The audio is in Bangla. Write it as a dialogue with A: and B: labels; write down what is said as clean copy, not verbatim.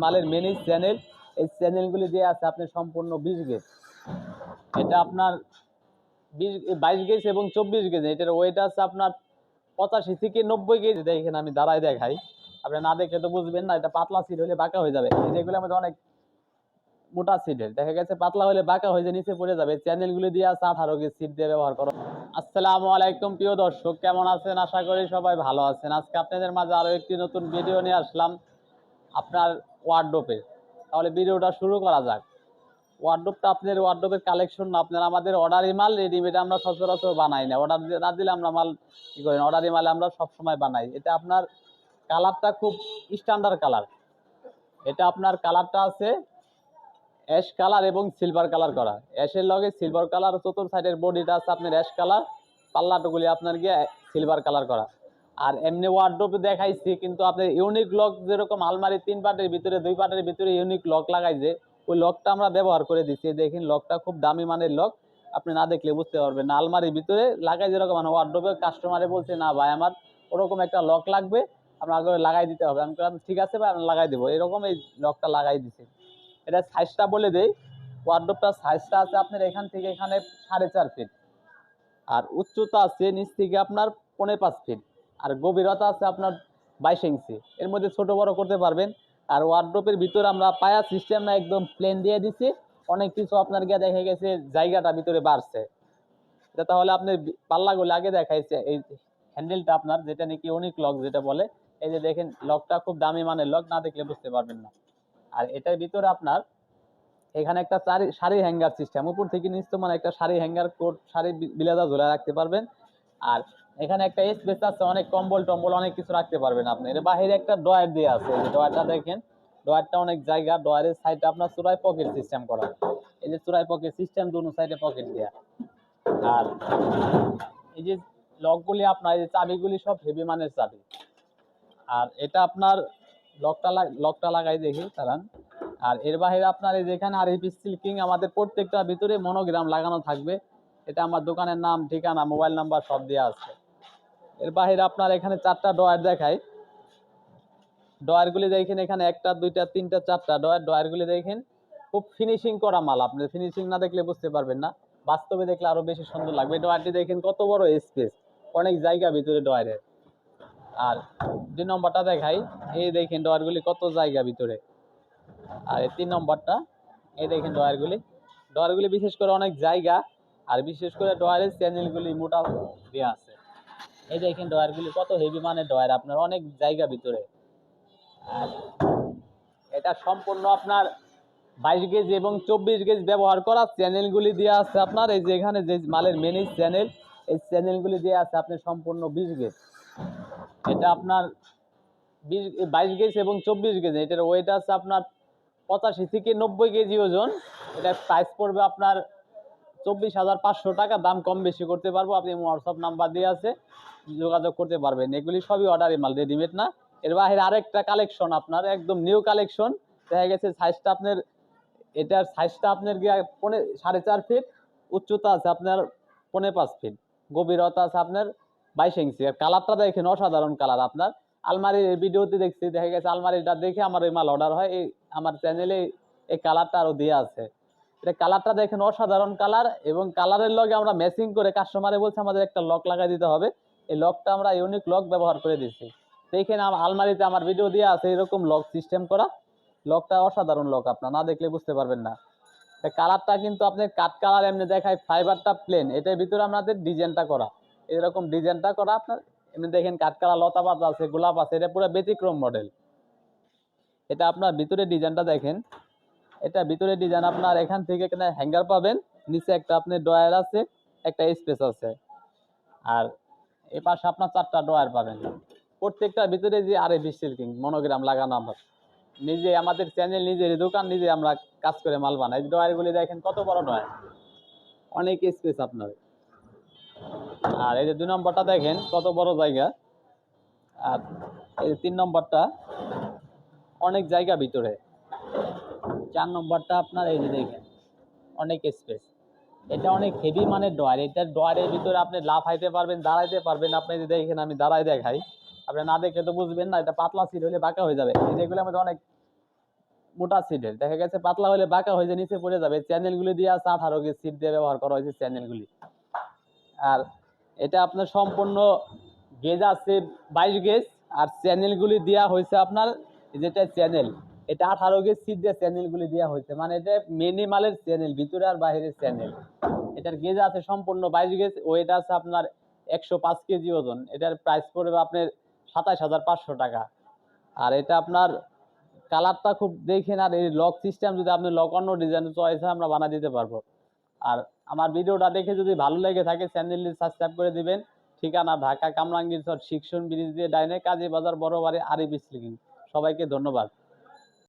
A: মালের মেন চ্যানেল, এই চ্যানেলগুলি দিয়ে আছে আপনার সম্পূর্ণ 20 গেজ। এটা আপনার 22 গেজ এবং 24 গেজ। এটার ওয়েট আছে আপনার 85 থেকে 90 কেজি। দেখেন আমি দাঁড়ায় দেখাই, আপনি না দেখলে তো বুঝবেন না। এটা পাতলা সিট হলে বাঁকা হয়ে যাবে, যেগুলো আমাদের অনেক মোটা সিটের দেখা গেছে পাতলা হলে বাঁকা হয়ে যায়, নিচে পড়ে যাবে। চ্যানেলগুলি দিয়ে আছে 18 গেজ সিট দিয়ে ব্যবহার করো। আসসালামু আলাইকুম প্রিয় দর্শক, কেমন আছেন? আশা করি সবাই ভালো আছেন। আজকে আপনাদের মাঝে আরো একটি নতুন ভিডিও নিয়ে আসলাম আপনার ওয়ার্ডরোবের। তাহলে ভিডিওটা শুরু করা যাক। ওয়ার্ডরোবটা আপনার ওয়ার্ডরোবের কালেকশন না, আপনার আমাদের অর্ডারি মাল। রেডিমেড আমরা সচরাচর বানাই না, অর্ডার না দিলে আমরা মাল কি করেন, অর্ডারি মাল আমরা সবসময় বানাই। এটা আপনার কালারটা খুব স্ট্যান্ডার্ড কালার। এটা আপনার কালারটা আছে অ্যাশ কালার এবং সিলভার কালার করা। অ্যাশের লগে সিলভার কালার, চতুর্থ সাইডের বডিটা আছে আপনার অ্যাশ কালার, পাল্লাটুগুলি আপনার গিয়ে সিলভার কালার করা। আর এমনি ওয়ার্ডরোবে দেখাইছি, কিন্তু আপনার ইউনিক লক, যেরকম আলমারি 3 পার্টের ভিতরে 2 পার্টের ভিতরে ইউনিক লক লাগাই যে, ওই লকটা আমরা ব্যবহার করে দিচ্ছি। দেখেন লকটা খুব দামি মানের লক, আপনি না দেখলে বুঝতে পারবেন না। আলমারির ভিতরে লাগাই যেরকম, মানে ওয়ার্ডরোবে কাস্টমারে বলছে না ভাই আমার ওরকম একটা লক লাগবে, আপনার আগে লাগাই দিতে হবে। আমি বললাম ঠিক আছে ভাই, আমি লাগাই দেবো। এরকম এই লকটা লাগাই দিচ্ছি। এটা সাইজটা বলে দেই, ওয়ার্ডরোবটার সাইজটা আছে আপনার এখান থেকে এখানে 4.5 ফিট, আর উচ্চতা আছে নিচ থেকে আপনার 5.5 ফিট, আর গভীরতা আছে আপনার 22 ইঞ্চি। এর মধ্যে ছোট বড় করতে পারবেন। আর ওয়ার্ডরোবের ভিতরে আমরা পায়া সিস্টেম না, একদম প্লেন দিয়ে দিছি। অনেক কিছু আপনার গিয়ে দেখা গেছে জায়গাটা ভিতরে বাড়ছে। এটা তাহলে আপনার পাল্লাগুলো আগে দেখাইছে। এই হ্যান্ডেলটা আপনার, যেটা নাকি ইউনিক লক যেটা বলে, এই যে দেখেন লকটা খুব দামি মানের লক, না দেখলে বুঝতে পারবেন না। আর এটার ভিতরে আপনার এখানে একটা শাড়ি হ্যাঙ্গার সিস্টেম, উপর থেকে নিচ তো মানে একটা শাড়ি হ্যাঙ্গার, কোট শাড়ি বিলাদা ঝোলা রাখতে পারবেন। আর এখানে একটা স্পেস আছে, অনেক কম্বল টম্বল অনেক কিছু রাখতে পারবেন আপনি। এর বাইরে একটা ড্রয়ার দিয়ে আছে, এই ড্রয়ারটা দেখেন, ড্রয়ারটা অনেক জায়গা। ড্রয়ারের সাইডে আপনার চূড়ায় পকেট সিস্টেম করা, এই যে চূড়ায় পকেট সিস্টেম, দুনো সাইডে পকেট দেয়া। আর এই যে লকগুলি আপনার, এই যে চাবিগুলি সব হেভি মানের চাবি। আর এটা আপনার লকটা লাগাই দেখি কারণ। আর এর বাইরে আপনার এই যেখানে আরএফ সিল্কিং, আমাদের প্রত্যেকটা ভিতরে মনোগ্রাম লাগানো থাকবে। এটা আমার দোকানের নাম, ঠিকানা, মোবাইল নাম্বার সব দেওয়া আছে। এর বাইরে আপনার এখানে 4টা ড্রয়ার দেখাই। ড্রয়ারগুলি দেখেন, এখানে 1টা 2টা 3টা 4টা ড্রয়ার। ড্রয়ারগুলি দেখেন খুব ফিনিশিং করা মাল, আপনি ফিনিশিং না দেখলে বুঝতে পারবেন না, বাস্তবে দেখলে আরো বেশি সুন্দর লাগবে। ড্রয়ারটি দেখেন কত বড় স্পেস, অনেক জায়গা ভিতরে ড্রয়ারের। আর 2 নম্বরটা দেখাই, এই দেখেন ড্রয়ারগুলি কত জায়গা ভিতরে। আর 3 নম্বরটা, এই দেখেন ড্রয়ারগুলি বিশেষ করে অনেক জায়গা। আর বিশেষ করে ড্রয়ারের চ্যানেলগুলি মোটা দেওয়া আছে। এই দেখেন ড্রয়ারগুলি কত হেভি মানের ড্রয়ার, আপনার অনেক জায়গা ভিতরে। আর এটা সম্পূর্ণ আপনার 22 গেজ এবং 24 গেজ ব্যবহার করা। চ্যানেলগুলি দেওয়া আছে আপনার এই যে এখানে যে মালের মেন চ্যানেল, এই চ্যানেলগুলি দেওয়া আছে আপনার সম্পূর্ণ 20 গেজ। এটা আপনার 22 গেজ এবং 24 গেজ। এটার ওয়েট আছে আপনার 85 থেকে 90 কেজি ওজন। এটার প্রাইস পড়বে আপনার 24,500 টাকা। দাম কম বেশি করতে পারবো, আপনি হোয়াটসঅ্যাপ নাম্বার দিয়ে আছে, যোগাযোগ করতে পারবেন। এগুলি সবই অর্ডারি মাল, রেডিমেড না। এর বাইরে আরেকটা কালেকশন আপনার একদম নিউ কালেকশন দেখা গেছে। সাইজটা আপনার, এটার সাইজটা আপনার গিয়ে 4.5 ফিট, উচ্চতা আছে আপনার 5.5 ফিট, গভীরতা আছে আপনার 22 ইঞ্চি। আর কালারটা দেখেন অসাধারণ কালার। আপনার আলমারির ভিডিওতে দেখছি, দেখা গেছে আলমারিটা দেখে আমার এই মাল অর্ডার হয়। এই আমার চ্যানেলে এই কালারটা আরো দেওয়া আছে। এটা কালারটা দেখেন অসাধারণ কালার, এবং কালারের লগে আমরা ম্যাচিং করে কাস্টমারে বলছে আমাদের একটা লক লাগাই দিতে হবে। এই লকটা আমরা ইউনিক লক ব্যবহার করে দিচ্ছি। দেখেন আলমারিতে আমার ভিডিও দেওয়া আছে, এরকম লক সিস্টেম করা। লকটা অসাধারণ লক, আপনার না দেখলে বুঝতে পারবেন না। কালারটা কিন্তু আপনি কাট কালার এমনি দেখায়, ফাইবারটা প্লেন, এটার ভিতরে আমাদের ডিজাইনটা করা, এরকম ডিজাইনটা করা আপনার। এমনি দেখেন কাট কালার, লতা পাতা আছে, গোলাপ আছে, এটা পুরো ব্যতিক্রম মডেল। এটা আপনার ভিতরে ডিজাইনটা দেখেন, এটা ভিতরে ডিজাইন আপনার এখান থেকে এখানে হ্যাঙ্গার পাবেন, নিচে একটা আপনি ড্রয়ার আছে, একটা স্পেস আছে। আর এ পাশে আপনার 4টা ড্রয়ার পাবেন। প্রত্যেকটার ভিতরে যে আরএফ সিল্কিং মনোগ্রাম লাগানো। আমরা নিজে, আমাদের চ্যানেল, নিজের দোকান, নিজে আমরা কাজ করে মাল বানাই। ড্রয়ারগুলি দেখেন কত বড় ড্রয়ার, অনেক স্পেস আপনার। আর এই যে 2 নম্বরটা দেখেন কত বড় জায়গা। আর এই যে 3 নম্বরটা অনেক জায়গা ভিতরে। 4 নম্বরটা আপনার এই যে দেখেন অনেক স্পেস। এটা অনেক হেভি মানের ড্রয়ার। এটা ড্রয়ারের ভিতরে আপনি লাফাইতে পারবেন, দাঁড়াইতে পারবেন। আপনি যদি দেখেন আমি দাঁড়াই দেখাই, আপনি না দেখলে তো বুঝবেন না। এটা পাতলা সিট হলে বাঁকা হয়ে যাবে, যেগুলো আমাদের অনেক মোটা সিটের, দেখা গেছে পাতলা হলে বাঁকা হয়ে যায়, নিচে পড়ে যাবে। চ্যানেলগুলি দিয়ে আছে 18 গেজ সিট দিয়ে ব্যবহার করা হয়েছে চ্যানেলগুলি। আর এটা আপনার সম্পূর্ণ গেজ আছে 22 গেজ, আর চ্যানেলগুলি দেওয়া হয়েছে আপনার যেটা চ্যানেল, এটা 18 গেজ সিট দিয়ে চ্যানেলগুলি দেওয়া হয়েছে, মানে এটা মিনিমালের চ্যানেল, ভিতরে আর বাইরের চ্যানেল। এটার গেজ আছে সম্পূর্ণ 22 গেজ, ওয়েট আছে আপনার 105 কেজি ওজন। এটার প্রাইস পড়বে আপনার 27,500 টাকা। আর এটা আপনার কালারটা খুব দেখেন, আর এই লক সিস্টেম যদি আপনি লক অন্য ডিজাইন চয়েস হয় আমরা বানিয়ে দিতে পারবো। আর আমার ভিডিওটা দেখে যদি ভালো লেগে থাকে চ্যানেলটি সাবস্ক্রাইব করে দিবেন। ঠিকানা ঢাকা কামরাঙ্গীরচর শিক্ষণ ব্রিজ দিয়ে ডাইনে, কাজী বাজার বড় বাড়ি, আরিফ স্লিকিং। সবাইকে ধন্যবাদ।